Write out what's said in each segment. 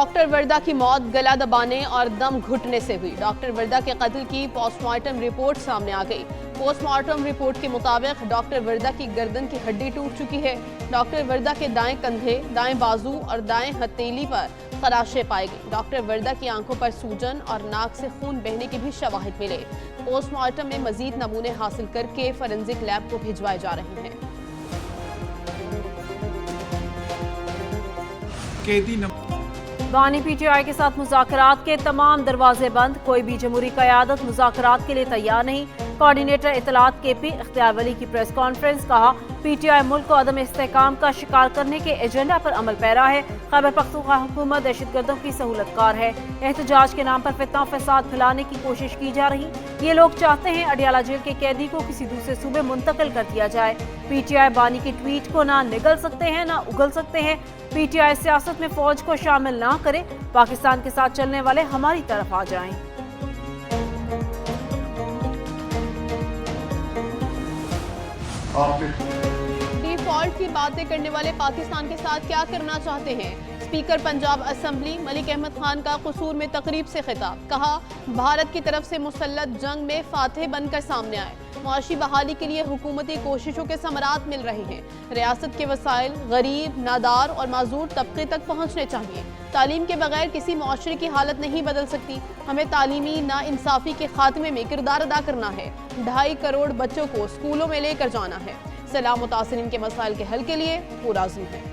Doctor वर्दा की मौत गला दबाने और दम घुटने से हुई। डॉक्टर वर्दा के कत्ल की पोस्टमार्टम रिपोर्ट सामने आ गई। पोस्टमार्टम रिपोर्ट के मुताबिक डॉक्टर वर्दा की गर्दन की हड्डी टूट चुकी है। डॉक्टर वर्दा के दाएं कंधे, दाएं बाजू और दाएं हथेली पर खराशें पाई गई। डॉक्टर वर्दा की आंखों पर सूजन और नाक से खून बहने के भी शवाहिद मिले। पोस्टमार्टम में मजीद नमूने हासिल करके फोरेंसिक लैब को भिजवाए जा रहे हैं। बानी पीटीआई के साथ मुज़ाकरात के तमाम दरवाजे बंद, कोई भी जमहूरी क़यादत मुज़ाकरात के लिए तैयार नहीं। कोऑर्डिनेटर इत्तलात केपी इख्तियार वली की प्रेस कॉन्फ्रेंस, कहा पीटीआई मुल्क को अदम इस्तेहकाम का शिकार करने के एजेंडा पर अमल पैरा है। खैबर पख्तूनख्वा हुकूमत दहशतगर्दों की सहूलतकार है। एहतजाज के नाम पर फितना फसाद फैलाने की कोशिश की जा रही। ये लोग चाहते हैं अडियाला जेल के कैदी को किसी दूसरे सूबे मुंतकिल कर दिया जाए। पीटीआई बानी के ट्वीट को ना निगल सकते हैं ना उगल सकते हैं। पीटीआई सियासत में फौज को शामिल ना करे, पाकिस्तान के साथ चलने वाले हमारी तरफ आ जाएं। डिफॉल्ट की बातें करने वाले पाकिस्तान के साथ क्या करना चाहते हैं? स्पीकर पंजाब असम्बली मलिक अहमद खान का कसूर में तकरीब से खिताब, कहा भारत की तरफ से मुसल्लत जंग में फातह बनकर सामने आए। मुआशी बहाली के लिए हुकूमती कोशिशों के समरात मिल रहे हैं। रियासत के वसाइल गरीब, नादार और माजूर तबके तक पहुँचने चाहिए। तालीम के बगैर किसी मुआशरे की हालत नहीं बदल सकती। हमें तालीमी नाइंसाफी के खात्मे में किरदार अदा करना है। 2.5 करोड़ बच्चों को स्कूलों में लेकर जाना है। सैलाब मुतासिरीन के मसाइल के हल के लिए पुरअज़्म है।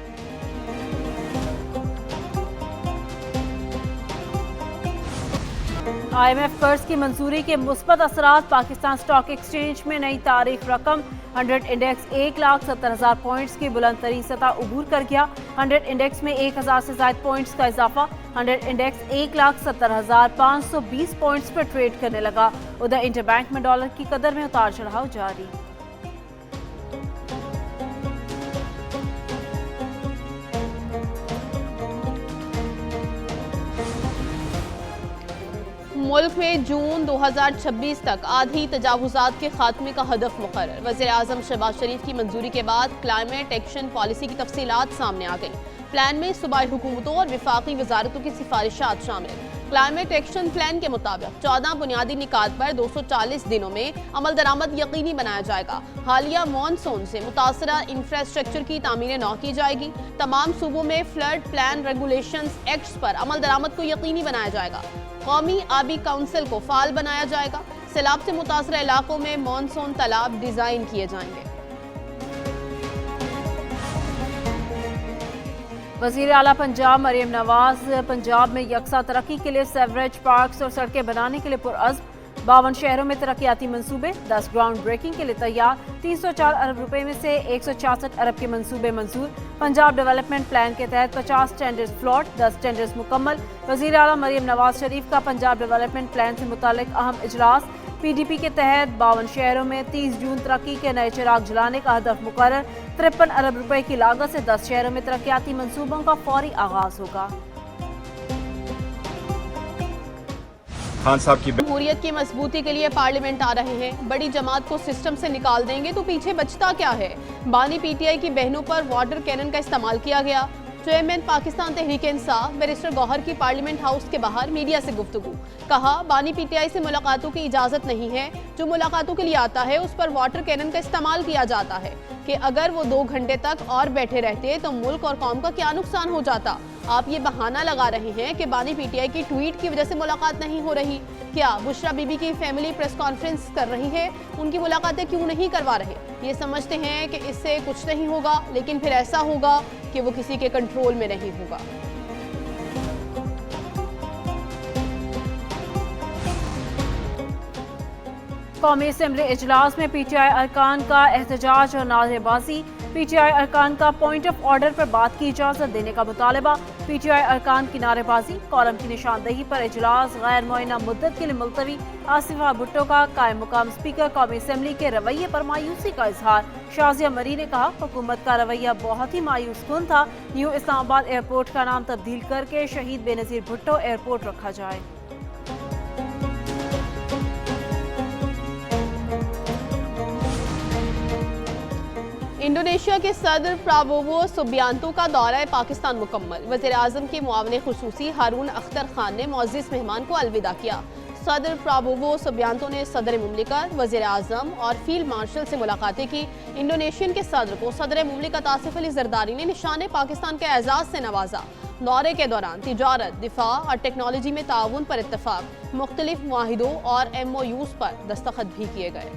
IMF कर्ज की मंजूरी के मुस्बत असरात, पाकिस्तान स्टॉक एक्सचेंज में नई तारीख रकम। 100 इंडेक्स 1,70,000 पॉइंट्स की बुलंद तरीन सतह उबूर कर गया। 100 इंडेक्स में 1,000 से ज्यादा पॉइंट्स का इजाफा। 100 इंडेक्स 1,70,520 पॉइंट्स पर ट्रेड करने लगा। उधर इंटरबैंक में डॉलर की कदर में उतार चढ़ाव जारी। मुल्क में जून 2026 तक आधी तजावुजात के खात्मे का हदफ मुकर्रर। वज़ीर-ए-आज़म शहबाज शरीफ की मंजूरी के बाद क्लाइमेट एक्शन पॉलिसी की तफसीलात सामने आ गई। प्लान में सूबाई हुकूमतों और विफाकी वजारतों की सिफारिशात शामिल। क्लाइमेट एक्शन प्लान के मुताबिक 14 बुनियादी निकात पर 240 दिनों में अमल दरामद यकीनी बनाया जाएगा। हालिया मॉनसून से मुतासरा इंफ्रास्ट्रक्चर की तामीर नौ की जाएगी। तमाम सूबों में फ्लड प्लान रेगुलेशंस एक्ट्स पर अमल दरामद को यकीनी बनाया जाएगा। कौमी आबी काउंसिल को फाल बनाया जाएगा। सैलाब से मुतासरा इलाकों में मॉनसून तालाब डिजाइन किए जाएंगे। वज़ीर आला पंजाब मरियम नवाज पंजाब में यकसा तरक्की के लिए सेवरेज पार्क्स और सड़कें बनाने के लिए पुरअज़्म। 52 शहरों में तरक्याती मंसूबे, 10 ग्राउंड ब्रेकिंग के लिए तैयार। 304 अरब रुपए में से 166 अरब के मंसूबे मंजूर। पंजाब डेवलपमेंट प्लान के तहत 50 टेंडर्स फ्लॉट, 10 टेंडर्स मुकम्मल। वज़ीर आला मरियम नवाज शरीफ का पंजाब डेवलपमेंट प्लान से मुतालिक अहम इजलास। PDP के तहत 52 शहरों में 30 जून तरक्की के नए चिराग जलाने का हदफ मुकर्रर। 53 अरब रुपए की लागत से 10 शहरों में तरक्याती मंसूबों का फौरी आगाज होगा। खान साहब की जमहूरियत की मजबूती के लिए पार्लियामेंट आ रहे हैं। बड़ी जमात को सिस्टम से निकाल देंगे तो पीछे बचता क्या है? बानी PTI की बहनों पर वाटर कैनन का इस्तेमाल किया गया। चेयरमैन पाकिस्तान तहरीक इंसाफ बैरिस्टर गौहर की पार्लियामेंट हाउस के बाहर मीडिया से गुफ्तगू, कहा बानी PTI से मुलाकातों की इजाजत नहीं है। जो मुलाकातों के लिए आता है उस पर वाटर कैनन का इस्तेमाल किया जाता है कि अगर वो 2 घंटे तक और बैठे रहते तो मुल्क और कौम का क्या नुकसान हो जाता। आप ये बहाना लगा रहे हैं कि बानी PTI की ट्वीट की वजह से मुलाकात नहीं हो रही। क्या बुशरा बीबी की फैमिली प्रेस कॉन्फ्रेंस कर रही है? उनकी मुलाकातें क्यों नहीं करवा रहे? ये समझते हैं कि इससे कुछ नहीं होगा, लेकिन फिर ऐसा होगा कि वो किसी के कंट्रोल में नहीं होगा। कौमी असम्बली इजलास में PTI अरकान का एहतजाज और नारेबाजी। PTI अरकान का पॉइंट ऑफ ऑर्डर पर बात की इजाजत देने का मुतालबा। PTI अरकान की नारेबाजी, कॉलम की निशानदेही पर इजलास गैर मुअय्यना मुद्दत के लिए मुलतवी। आसिफा भुट्टो का कायम मुकाम स्पीकर कौमी असम्बली के रवैये पर मायूसी का इजहार। शाजिया मरी ने कहा हुकूमत का रवैया बहुत ही मायूस कुन था। न्यू इस्लामाबाद एयरपोर्ट का नाम तब्दील करके शहीद बेनज़ीर भुट्टो एयरपोर्ट रखा जाए। इंडोनेशिया के सदर प्राबोवो सुबियांतो का दौरा पाकिस्तान मुकम्मल। वज़ीर-ए-आज़म के मुआविन खुसूसी हारून अख्तर खान ने मुअज़्ज़िज़ मेहमान को अलविदा किया। सदर प्राबोवो सुबियांतो ने सदर मुमलिकत, वज़ीर-ए-आज़म और फील्ड मार्शल से मुलाकातें की। इंडोनेशियन के सदर को सदर मुमलिकत आसिफ अली ज़रदारी ने निशान पाकिस्तान के एजाज़ से नवाजा। दौरे के दौरान तिजारत, दिफा और टेक्नोलॉजी में ताउन पर इत्तफाक, मुख्तलिफ मुआहिदों और MOUs पर दस्तखत भी किए गए।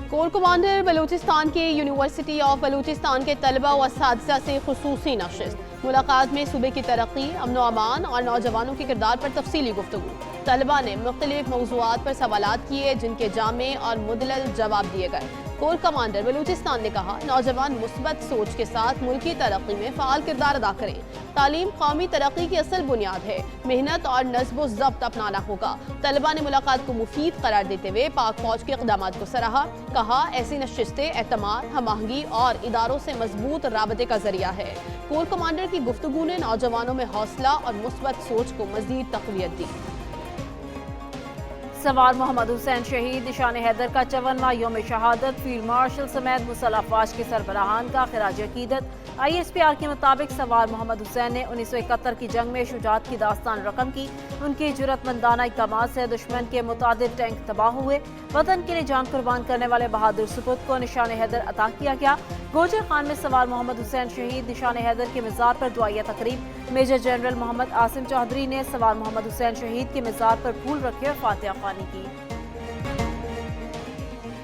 कोर कमांडर बलूचिस्तान के यूनिवर्सिटी ऑफ बलूचिस्तान के तलबा व असातिज़ा से खुसूसी नशिस्त। मुलाकात में सूबे की तरक्की, अमन व अमान और नौजवानों के किरदार पर तफसीली गुफ्तगू। तलबा ने मुख्तलिफ मौज़ूआत पर सवालात किए, जिनके जामे और मुदलल जवाब दिए गए। कोर कमांडर बलूचिस्तान ने कहा, नौजवान मुस्बत सोच के साथ मुल्की तरक्की में फ़ाल किरदार अदा करें। तालीम कौमी तरक्की की असल बुनियाद है, मेहनत और नज़्ब व ज़ब्त अपनाना होगा। तलबा ने मुलाकात को मुफीद करार देते हुए पाक फौज के इक़दामात को सराहा। कहा, ऐसी नशिस्तें एतमाद, हम आहंगी और इदारों से मजबूत राबते का जरिया है। कोर कमांडर की गुफ्तगू ने नौजवानों में हौसला और मुस्बत सोच को मज़ीद तक़वियत दी। सवार मोहम्मद हुसैन शहीद निशान हैदर का 54वां यौम शहादत। फील्ड मार्शल समेत मुसल्लह अफवाज के सरबराहान का खिराज अकीदत। ISPR के मुताबिक सवार मोहम्मद हुसैन ने 1971 की जंग में शुजाअत की दास्तान रकम की। उनकी जुर्रतमंदाना इक़दामात से दुश्मन के मुतादिद टैंक तबाह हुए। वतन के लिए जान कुर्बान करने वाले बहादुर सुपुत को निशान हैदर अता किया गया। गोजर खान में सवार मोहम्मद हुसैन शहीद निशान हैदर के मज़ार पर दुआया तकरीब। मेजर जनरल मोहम्मद आसिम चौधरी ने सवार मोहम्मद हुसैन शहीद के मज़ार पर फूल रखे और फातिहा ख़्वानी की।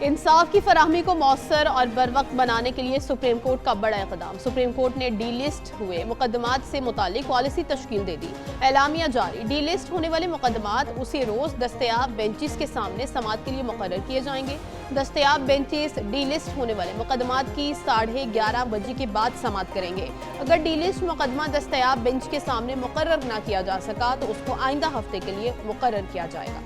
इंसाफ की फराहमी को मौसर और बरवक्त बनाने के लिए सुप्रीम कोर्ट का बड़ा इक़दाम। सुप्रीम कोर्ट ने डी लिस्ट हुए मुकदमात से मुतालिक पॉलिसी तश्कील दे दी। एलामिया जारी, डी लिस्ट होने वाले मुकदमात उसी रोज़ दस्तयाब बेंचेस के सामने समाअत के लिए मुकर्रर किए जाएंगे। दस्तयाब बेंचेस डी लिस्ट होने वाले मुकदमात की 11:30 बजे के बाद समाअत करेंगे। अगर डी लिस्ट मुकदमा दस्तयाब बेंच के सामने मुकर्रर न किया जा सका तो उसको आइंदा हफ्ते के लिए मुकर्रर किया जाएगा।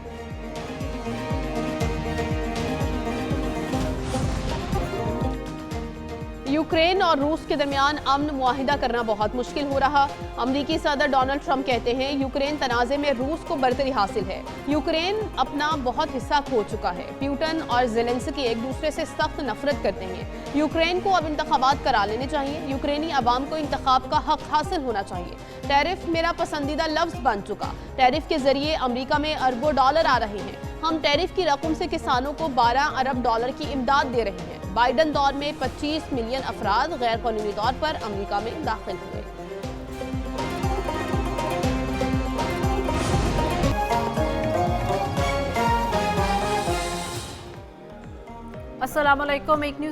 यूक्रेन और रूस के दरमियान अमन मुआहिदा करना बहुत मुश्किल हो रहा। अमरीकी सदर डोनाल्ड ट्रंप कहते हैं, यूक्रेन तनाज़े में रूस को बरतरी हासिल है। यूक्रेन अपना बहुत हिस्सा खो चुका है। पुतिन और ज़ेलेंस्की एक दूसरे से सख्त नफरत करते हैं। यूक्रेन को अब इंतखाबात करा लेने चाहिए। यूक्रेनी अवाम को इंतखाब का हक हासिल होना चाहिए। टैरिफ मेरा पसंदीदा लफ्ज़ बन चुका। टैरिफ के जरिए अमरीका में अरबों डॉलर आ रहे हैं। हम टैरिफ की रकम से किसानों को 12 अरब डॉलर की इमदाद दे रहे हैं। बाइडन दौर में 25 मिलियन अफराद गैर कानूनी तौर पर अमरीका में दाखिल हुए। अस्सलाम वालेकुम। एक न्यूज़